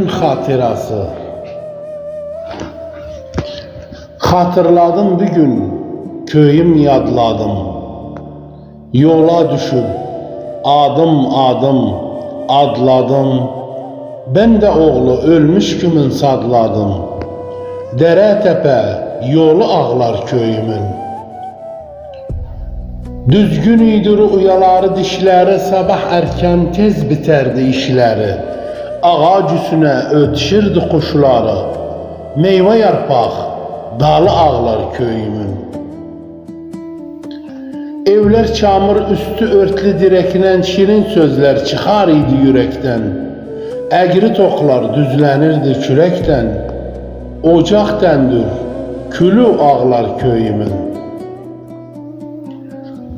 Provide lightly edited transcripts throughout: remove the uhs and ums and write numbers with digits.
gün hatırası. Hatırladım bir gün, köyüm yadladım. Yola düşüp adım adım adladım. Ben de oğlu ölmüş kimin sadladım. Dere tepe yolu ağlar köyümün. Düzgün idir uyaları dişleri, sabah erken tez biterdi işleri. Ağac üstüne ötüşürdü kuşları. Meyve yarpak dalı ağlar köyümün. Evler çamur üstü örtlü direkten, şirin sözler çıkar idi yürekten. Egri toklar düzlenirdi kürekten. Ocak dendir külü ağlar köyümün.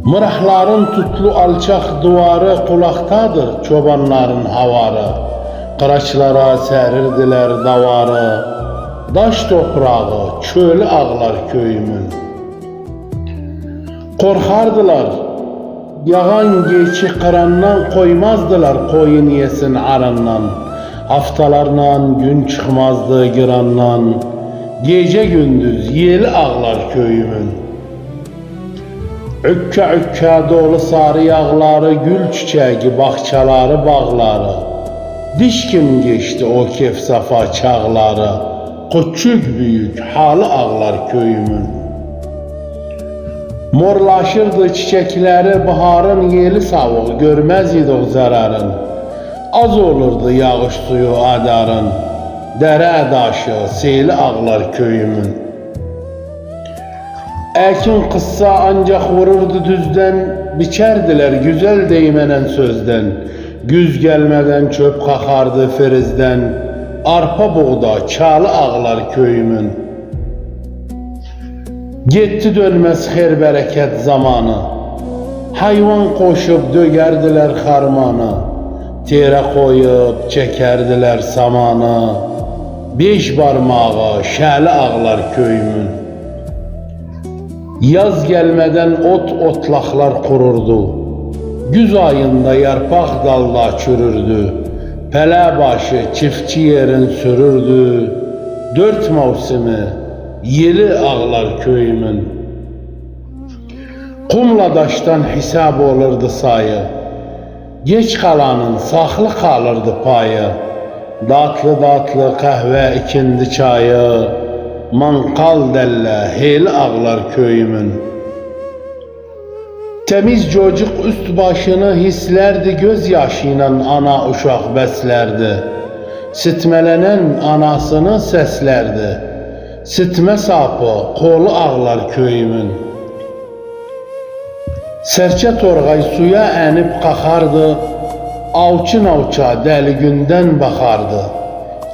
Mırahların tutlu alçak duvarı, kulaktadır çobanların havarı. Qıraçlara sərirdiler davarı. Daş toprağı çölü ağlar köyümün. Korkardılar yağan geçi kırandan, koymazdılar koyun yesin arandan. Haftalarla gün çıkmazdı girandan. Gece gündüz yeli ağlar köyümün. Ükka ükka dolu sarı yağları, gül çiçeği bahçaları bağları. Diş kim geçti o kefsafa çağları. Küçük büyük halı ağlar köyümün. Morlaşırdı çiçekleri, baharın yeli savuk, görmez idik zararın. Az olurdu yağış suyu adarın. Dere daşı seli ağlar köyümün. Ekin kıssa ancak vururdu düzden, biçerdiler güzel değmenen sözden. Güz gelmeden çöp kakardı ferizden. Arpa buğda çalı ağlar köyümün. Gitti dönmez her bereket zamanı. Hayvan koşup dögerdiler harmanı. Tere koyup çekerdiler samanı. Beş parmağı şəli ağlar köyümün. Yaz gelmeden otlaklar kururdu. Güz ayında yarpak dalda çürürdü. Pele başı çiftçi yerin sürürdü. Dört mevsimi yeli ağlar köyümün. Kumla daştan hesap olurdu sayı. Geç kalanın saklı kalırdı payı. Datlı datlı kahve ikindi çayı. Manqal dəlle heyli ağlar köyümün. Temiz çocuk üst başını hislerdi, göz yaşıyla ana uşaq beslerdi. Sitmelenen anasını seslerdi. Sitme sapı kolu ağlar köyümün. Serçe torğay suya enip qaxardı. Avçın avça deli günden baxardı.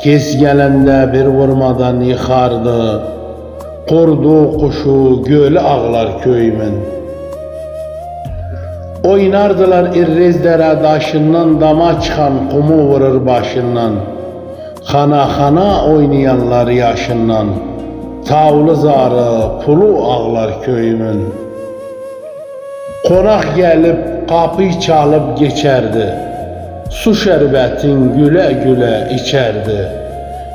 Kes gelende bir vurmadan yıkardı. Kurdu kuşu gölü ağlar köyümün. Oynardılar irrezlere daşından, dama çıkan kumu vurur başından. Xana xana oynayanlar yaşından. Tavlı zarı pulu ağlar köyümün. Konak gelip kapıyı çalıp geçerdi. Su şerbetin güle güle içerdi.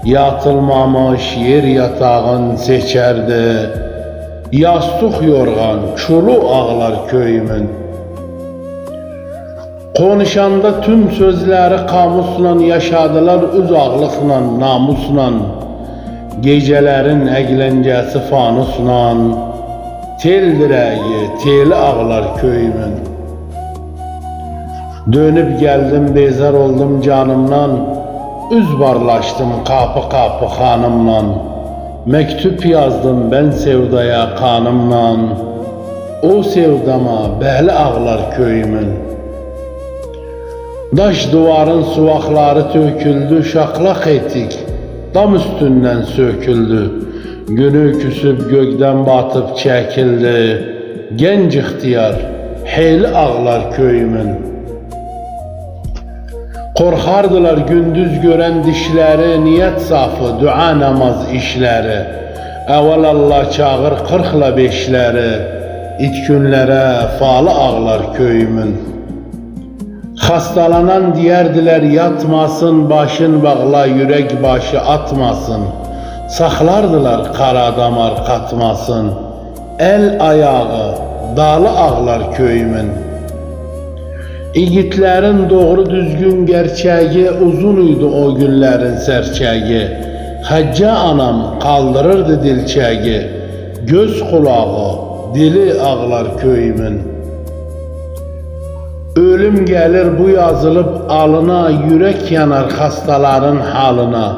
Yatılmamış yer yatağın seçerdi. Yastık yorgan çulu ağlar köyümün. Konuşanda tüm sözleri kamusla yaşadılar, uzaqlıqla, namusla. Gecelerin eğlencesi fanusla. Tel direği teli ağlar köyümün. Dönüp geldim bezar oldum canımdan. Üz barlaştım kapı kapı hanımla. Mektup yazdım ben sevdaya kanımla. O sevdama bəli ağlar köyümün. Daş duvarın suvaqları töküldü, şaklaq ettik dam üstünden söküldü. Günü küsüp gökten batıp çekildi. Genç ihtiyar heyli ağlar köyümün. Korkardılar gündüz gören dişleri, niyet safı dua namaz işleri. Evvel Allah çağır 40'la beşleri. İt günlere falı ağlar köyümün. Xastalanan deyərdiler yatmasın, başın bağla, yürek başı atmasın. Saxlardılar qara damar qatmasın. El ayağı, dalı ağlar köyümün. İgitlərin doğru düzgün gerçeği, uzun idi o günlərin sərçəyi. Həccə anam kaldırırdı dilçəyi, göz kulağı, dili ağlar köyümün. Ölüm gelir bu yazılıp alına, yürek yanar hastaların halına.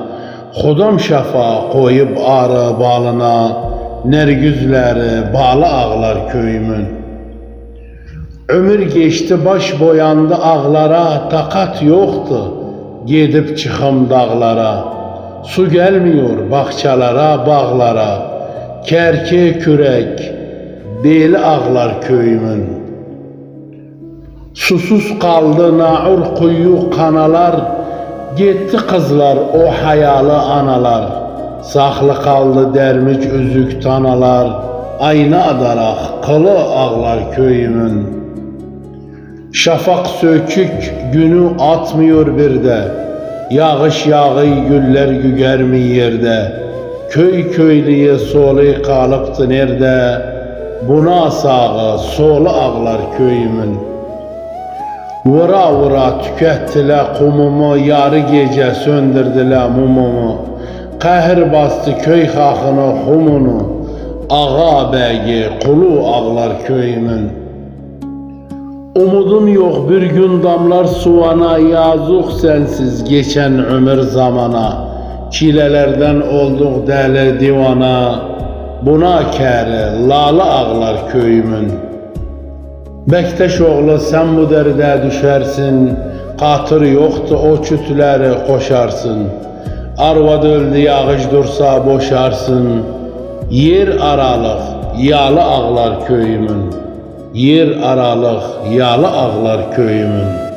Xudam şafa koyup arı balına, nergüzleri balı ağlar köyümün. Ömür geçti baş boyandı ağlara, takat yoktu gedip çıxım dağlara. Su gelmiyor bahçalara, bağlara, kerke kürek, beli ağlar köyümün. Susuz kaldı naur kuyu kanalar, gitti kızlar o hayalı analar. Saxlı kaldı dermiş üzük tanalar, ayna adarak kılı ağlar köyümün. Şafak sökük günü atmıyor bir de, yağış yağıy güller gügermi yerde. Köy köylüye solu kalıptı nerede, buna sağı solu ağlar köyümün. Vura vura tükettiler kumumu, yarı gece söndürdüler mumumu. Qəhir bastı köy xalqını xumunu, ağa bəyi qulu ağlar köyümün. Umudun yok bir gün damlar suvana, yazıq sensiz geçen ömür zamana. Çilelerden olduk deli divana, buna kəri lalı ağlar köyümün. Bektaş oğlu sen bu derde düşersin, katır yoktu o çütleri koşarsın. Arvad öldü yağış dursa boşarsın, yer aralık yalı ağlar köyümün. Yer aralık yalı ağlar köyümün.